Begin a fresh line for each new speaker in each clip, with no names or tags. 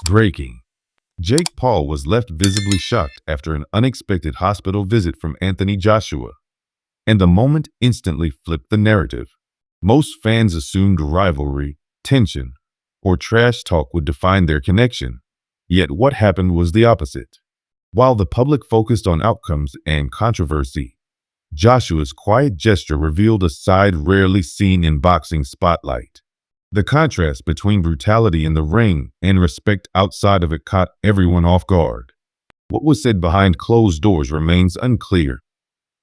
Breaking. Jake Paul was left visibly shocked after an unexpected hospital visit from Anthony Joshua, and the moment instantly flipped the narrative. Most fans assumed rivalry, tension, or trash talk would define their connection. Yet what happened was the opposite. While the public focused on outcomes and controversy, Joshua's quiet gesture revealed a side rarely seen in boxing spotlight. The contrast between brutality in the ring and respect outside of it caught everyone off guard. What was said behind closed doors remains unclear,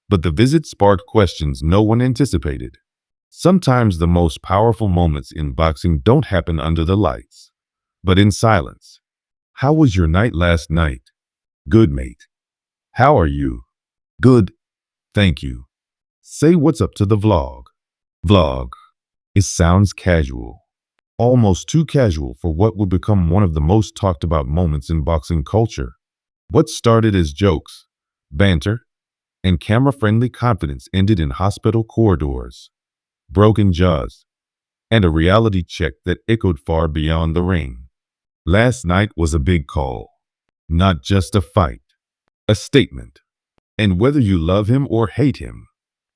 but the visit sparked questions no one anticipated. Sometimes the most powerful moments in boxing don't happen under the lights, but in silence. How was your night last night? Good, mate. How are you? Good, thank you. Say what's up to the vlog. Vlog. It sounds casual. Almost too casual for what would become one of the most talked about moments in boxing culture. What started as jokes, banter, and camera-friendly confidence ended in hospital corridors, broken jaws, and a reality check that echoed far beyond the ring. Last night was a big call. Not just a fight, a statement. And whether you love him or hate him,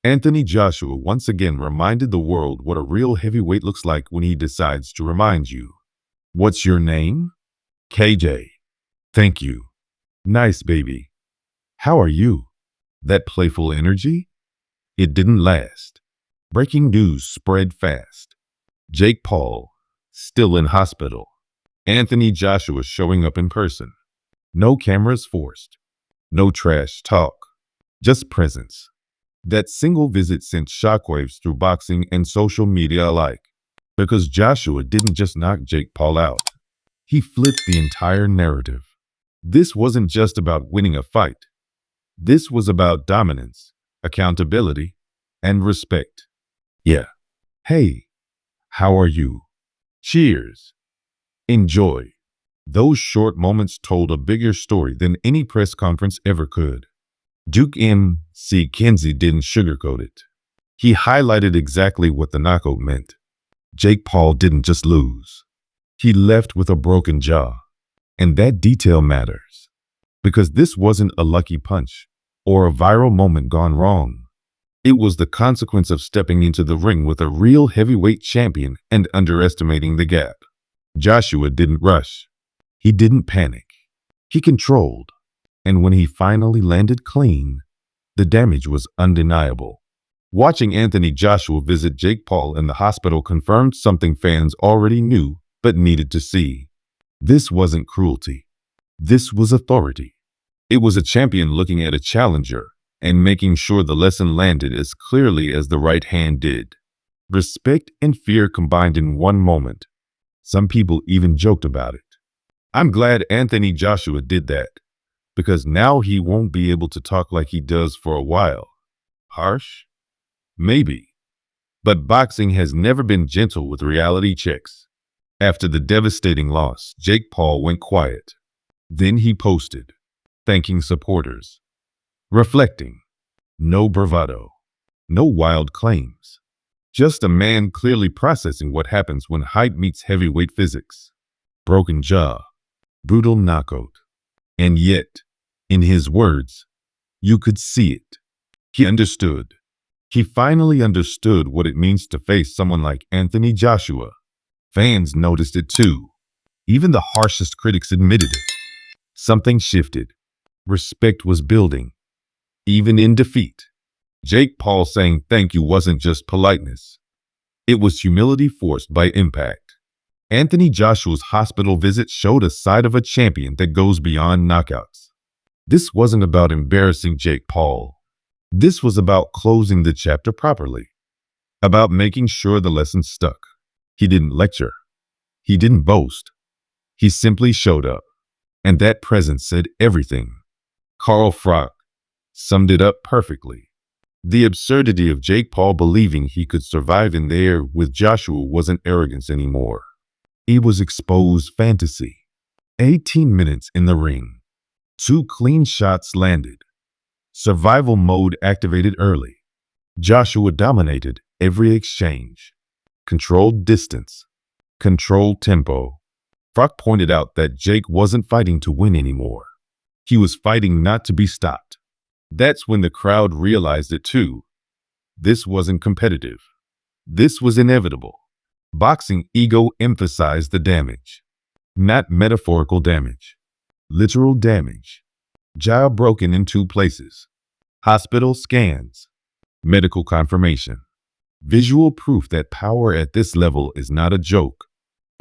Anthony Joshua once again reminded the world what a real heavyweight looks like when he decides to remind you. What's your name? KJ. Thank you. Nice, baby. How are you? That playful energy? It didn't last. Breaking news spread fast. Jake Paul, still in hospital. Anthony Joshua showing up in person. No cameras forced. No trash talk. Just presence. That single visit sent shockwaves through boxing and social media alike. Because Joshua didn't just knock Jake Paul out. He flipped the entire narrative. This wasn't just about winning a fight. This was about dominance, accountability, and respect. Yeah. Hey, how are you? Cheers. Enjoy. Those short moments told a bigger story than any press conference ever could. Duke M.C. Kinsey didn't sugarcoat it. He highlighted exactly what the knockout meant. Jake Paul didn't just lose. He left with a broken jaw. And that detail matters. Because this wasn't a lucky punch or a viral moment gone wrong. It was the consequence of stepping into the ring with a real heavyweight champion and underestimating the gap. Joshua didn't rush. He didn't panic. He controlled. And when he finally landed clean, the damage was undeniable. Watching Anthony Joshua visit Jake Paul in the hospital confirmed something fans already knew but needed to see. This wasn't cruelty. This was authority. It was a champion looking at a challenger and making sure the lesson landed as clearly as the right hand did. Respect and fear combined in one moment. Some people even joked about it. I'm glad Anthony Joshua did that, because now he won't be able to talk like he does for a while. Harsh? Maybe. But boxing has never been gentle with reality checks. After the devastating loss, Jake Paul went quiet. Then he posted, thanking supporters. Reflecting. No bravado. No wild claims. Just a man clearly processing what happens when height meets heavyweight physics. Broken jaw. Brutal knockout. And yet, in his words, you could see it. He understood. He finally understood what it means to face someone like Anthony Joshua. Fans noticed it too. Even the harshest critics admitted it. Something shifted. Respect was building. Even in defeat. Jake Paul saying thank you wasn't just politeness. It was humility forced by impact. Anthony Joshua's hospital visit showed a side of a champion that goes beyond knockouts. This wasn't about embarrassing Jake Paul. This was about closing the chapter properly. About making sure the lesson stuck. He didn't lecture. He didn't boast. He simply showed up. And that presence said everything. Carl Froch summed it up perfectly. The absurdity of Jake Paul believing he could survive in there with Joshua wasn't arrogance anymore. It was exposed fantasy. 18 minutes in the ring. 2 clean shots landed. Survival mode activated early. Joshua dominated every exchange. Controlled distance. Controlled tempo. Brock pointed out that Jake wasn't fighting to win anymore. He was fighting not to be stopped. That's when the crowd realized it too. This wasn't competitive. This was inevitable. Boxing ego emphasized the damage. Not metaphorical damage. Literal damage. Jaw broken in 2 places. Hospital scans. Medical confirmation. Visual proof that power at this level is not a joke.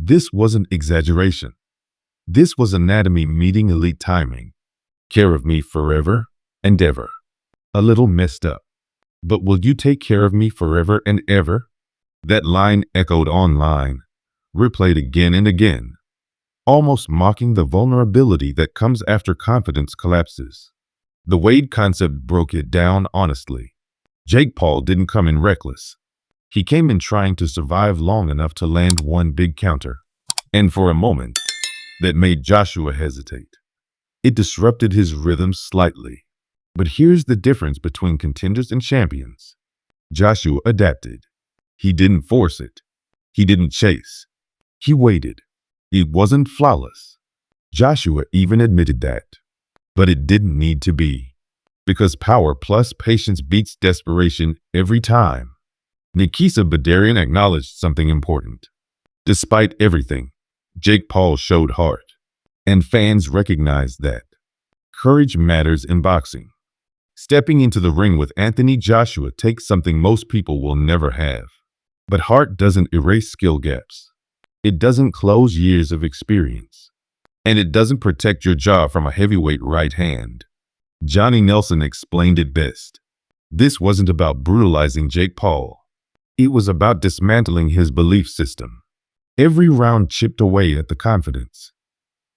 This wasn't exaggeration. This was anatomy meeting elite timing. Care of me forever and ever. A little messed up. But will you take care of me forever and ever? That line echoed online, replayed again and again, almost mocking the vulnerability that comes after confidence collapses. The Wade concept broke it down honestly. Jake Paul didn't come in reckless. He came in trying to survive long enough to land one big counter. And for a moment, that made Joshua hesitate. It disrupted his rhythm slightly. But here's the difference between contenders and champions. Joshua adapted. He didn't force it. He didn't chase. He waited. It wasn't flawless. Joshua even admitted that. But it didn't need to be. Because power plus patience beats desperation every time. Nikisa Badarian acknowledged something important. Despite everything, Jake Paul showed heart. And fans recognized that. Courage matters in boxing. Stepping into the ring with Anthony Joshua takes something most people will never have. But heart doesn't erase skill gaps. It doesn't close years of experience. And it doesn't protect your jaw from a heavyweight right hand. Johnny Nelson explained it best. This wasn't about brutalizing Jake Paul. It was about dismantling his belief system. Every round chipped away at the confidence.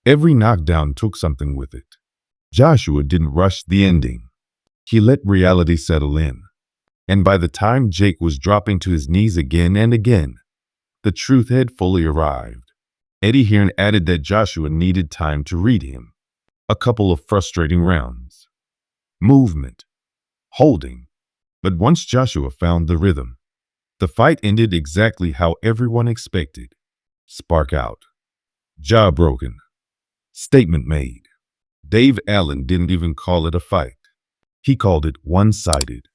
Every knockdown took something with it. Joshua didn't rush the ending. He let reality settle in. And by the time Jake was dropping to his knees again and again, the truth had fully arrived. Eddie Hearn added that Joshua needed time to read him. A couple of frustrating rounds. Movement. Holding. But once Joshua found the rhythm, the fight ended exactly how everyone expected. Spark out. Jaw broken. Statement made. Dave Allen didn't even call it a fight. He called it one-sided.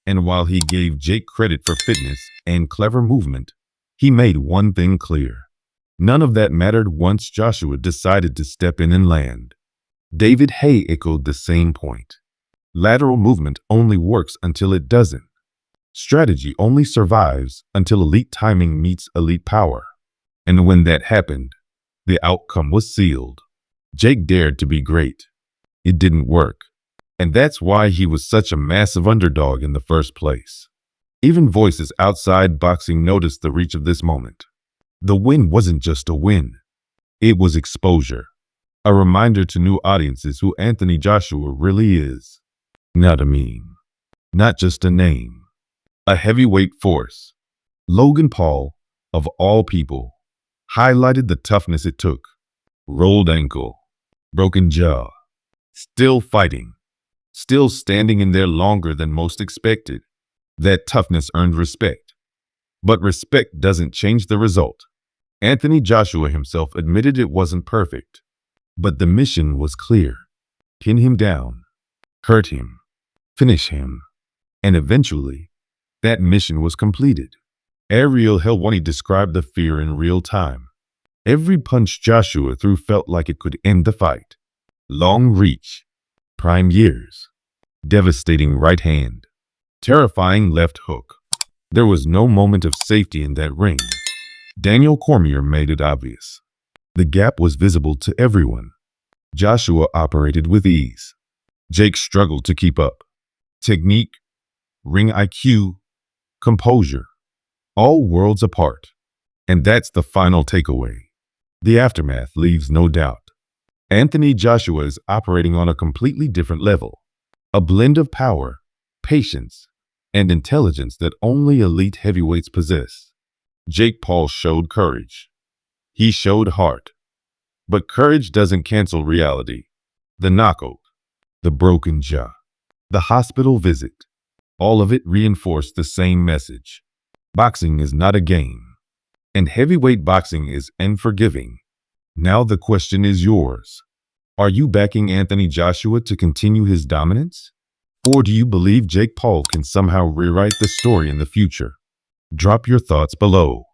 And while he gave Jake credit for fitness and clever movement, he made one thing clear. None of that mattered once Joshua decided to step in and land. David Haye echoed the same point. Lateral movement only works until it doesn't. Strategy only survives until elite timing meets elite power. And when that happened, the outcome was sealed. Jake dared to be great. It didn't work. And that's why he was such a massive underdog in the first place. Even voices outside boxing noticed the reach of this moment. The win wasn't just a win. It was exposure. A reminder to new audiences who Anthony Joshua really is. Not a meme. Not just a name. A heavyweight force. Logan Paul, of all people, highlighted the toughness it took. Rolled ankle. Broken jaw. Still fighting. Still standing in there longer than most expected. That toughness earned respect. But respect doesn't change the result. Anthony Joshua himself admitted it wasn't perfect. But the mission was clear. Pin him down. Hurt him. Finish him. And eventually, that mission was completed. Ariel Helwani described the fear in real time. Every punch Joshua threw felt like it could end the fight. Long reach. Prime years. Devastating right hand. Terrifying left hook. There was no moment of safety in that ring. Daniel Cormier made it obvious. The gap was visible to everyone. Joshua operated with ease. Jake struggled to keep up. Technique, ring IQ, composure, all worlds apart. And that's the final takeaway. The aftermath leaves no doubt. Anthony Joshua is operating on a completely different level. A blend of power, patience, and intelligence that only elite heavyweights possess. Jake Paul showed courage. He showed heart. But courage doesn't cancel reality. The knockout, the broken jaw, the hospital visit, all of it reinforced the same message. Boxing is not a game. And heavyweight boxing is unforgiving. Now the question is yours. Are you backing Anthony Joshua to continue his dominance? Or do you believe Jake Paul can somehow rewrite the story in the future? Drop your thoughts below.